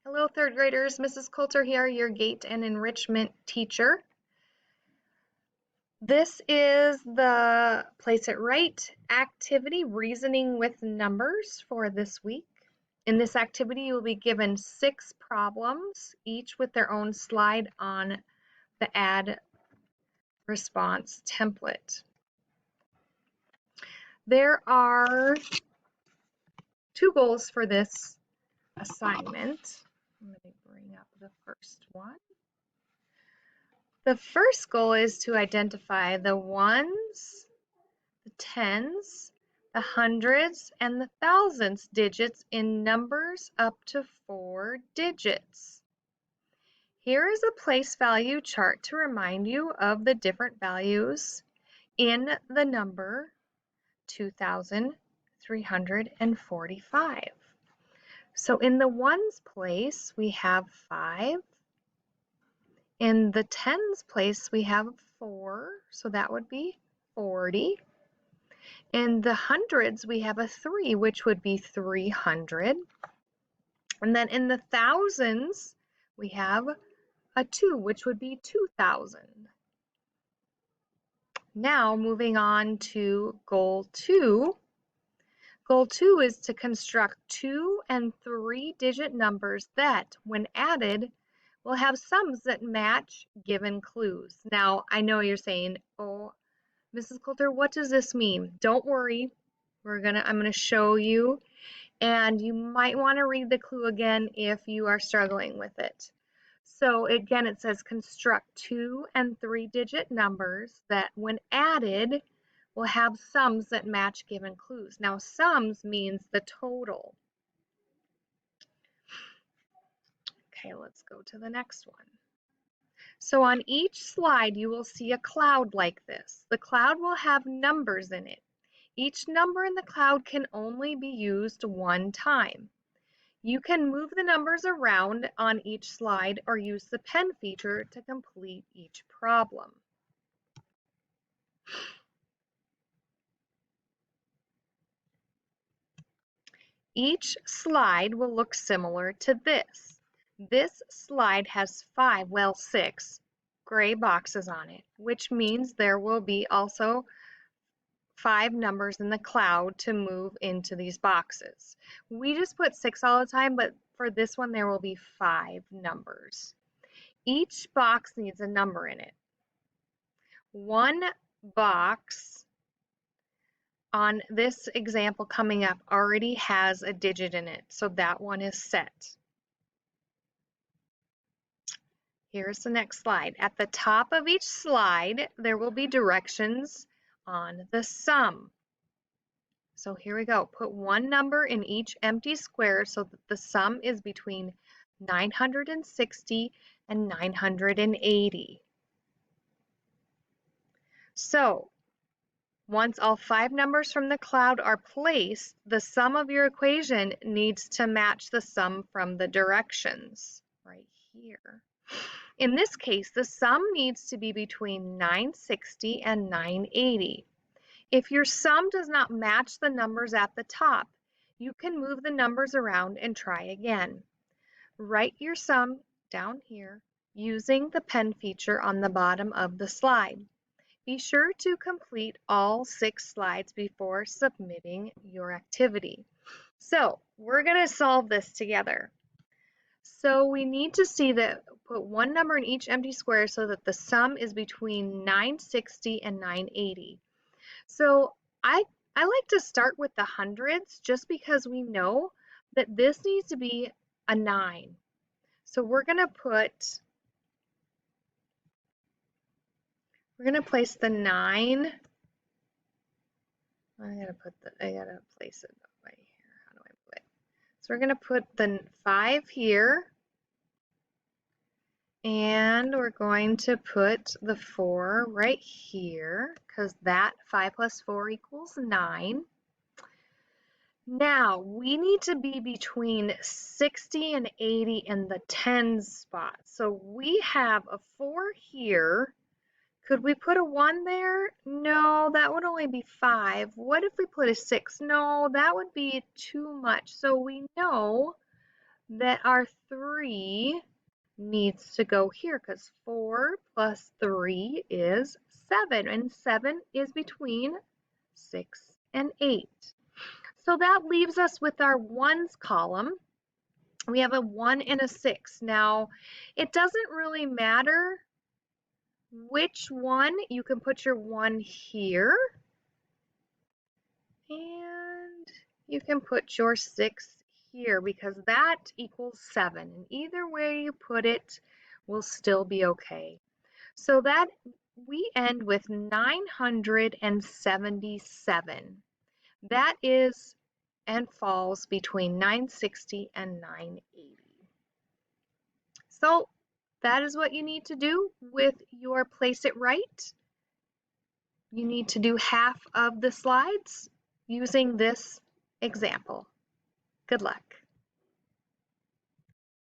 Hello, third graders. Mrs. Coulter here, your GATE and enrichment teacher. This is the Place It Right activity, reasoning with numbers for this week. In this activity, you will be given 6 problems, each with their own slide on the add response template. There are 2 goals for this assignment. I'm going to bring up the first one. The first goal is to identify the ones, the tens, the hundreds, and the thousands digits in numbers up to 4 digits. Here is a place value chart to remind you of the different values in the number 2,345. So in the ones place, we have 5. In the tens place, we have 4, so that would be 40. In the hundreds, we have a 3, which would be 300. And then in the thousands, we have a 2, which would be 2,000. Now, moving on to goal 2. Goal 2 is to construct 2 and 3-digit numbers that, when added, will have sums that match given clues. Now, I know you're saying, oh, Mrs. Coulter, what does this mean? Don't worry. I'm gonna show you, and you might want to read the clue again if you are struggling with it. So again, it says construct 2 and 3-digit numbers that, when added, will have sums that match given clues. Now, sums means the total. Okay, let's go to the next one. So on each slide, you will see a cloud like this. The cloud will have numbers in it. Each number in the cloud can only be used one time. You can move the numbers around on each slide or use the pen feature to complete each problem. Each slide will look similar to this. This slide has 6 gray boxes on it, which means there will be also 5 numbers in the cloud to move into these boxes. We just put 6 all the time, but for this one there will be 5 numbers. Each box needs a number in it. One box on this example coming up already has a digit in it, so that one is set. Here's the next slide. At the top of each slide, there will be directions on the sum. So here we go. Put one number in each empty square so that the sum is between 960 and 980. So once all 5 numbers from the cloud are placed, the sum of your equation needs to match the sum from the directions right here. In this case, the sum needs to be between 960 and 980. If your sum does not match the numbers at the top, you can move the numbers around and try again. Write your sum down here using the pen feature on the bottom of the slide. Be sure to complete all 6 slides before submitting your activity. So we're going to solve this together. So we need to see that put one number in each empty square so that the sum is between 960 and 980. So I like to start with the hundreds just because we know that this needs to be a 9. So we're going to place the 9. I gotta place it right here. How do I put it? So we're gonna put the 5 here, and we're going to put the 4 right here, because that 5 plus 4 equals 9. Now we need to be between 60 and 80 in the tens spot. So we have a 4 here. Could we put a 1 there? No, that would only be 5. What if we put a 6? No, that would be too much. So we know that our 3 needs to go here because 4 plus 3 is 7, and 7 is between 6 and 8. So that leaves us with our ones column. We have a 1 and a 6. Now, it doesn't really matter which one. You can put your 1 here, and you can put your 6 here because that equals 7. And either way you put it will still be okay. So that we end with 977. That is and falls between 960 and 980. So that is what you need to do with your Place It Right. You need to do half of the slides using this example. Good luck.